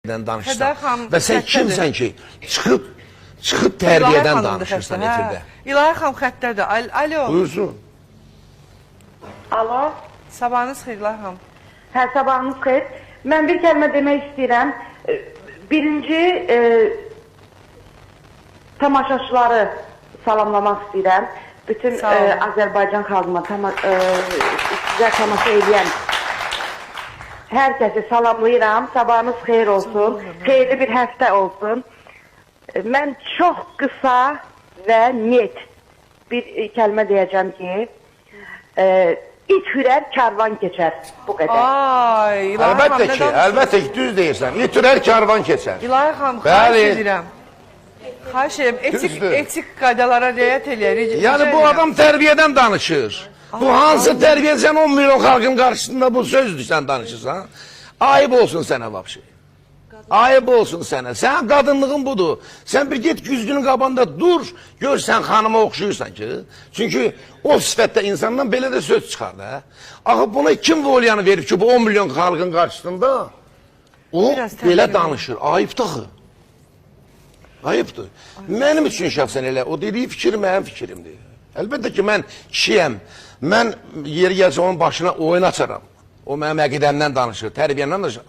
danışsan və sən kimsən ki, çıxıb tərbiyədən danışırsan efirdə. İlahi xanım xəttədir. Alo. Buyursun. Alo. Sabahınız xeyir İlahi xanım. Hə, sabahınız xeyir. Mən bir kəlmə demək istəyirəm. Birinci tamaşaçıları salamlamaq istəyirəm. Bütün Azərbaycan xalqına sizə tamaşa edən hər kəsi salamlayıram. Sabahınız xeyir olsun. Xeyirli bir həftə olsun. Mən çox qısa və net bir kəlmə deyəcəm ki, it hürər, karvan keçər. Bu qədər. Ay, İlahi xanım, Əlbəttə ki, düz deyirsən. İt hürər, karvan keçər. İlahi xanım, xahiş edirəm. Xahiş edirəm, eksik qaydalara riayət eləyər. Yəni bu adam tərbiyədən danışır. Bu hansı tərbiyə, sən 10 milyon xalqın qarşısında bu sözdür sən danışırsan. Ayıb olsun sənə vapşı. Ayıb olsun sənə. Sən qadınlığın budur. Sən bir get güzgünün qabanda dur, gör sən xanıma oxşuyursan ki. Çünki o sifətdə insandan belə də söz çıxar da. Axı buna kim volyanı verib ki, bu 10 milyon xalqın qarşısında o belə danışır. Ayıbdır axı. Ayıbdır. Mənim üçün şəxsən elə, o dediyi fikir mənim fikrimdir. Əlbəttə ki, mən kişiyəm. Mən yeri gəlsə onun başına oyun açaram. O mənim əqidəmdən danışır, tərbiyəmdən danışır.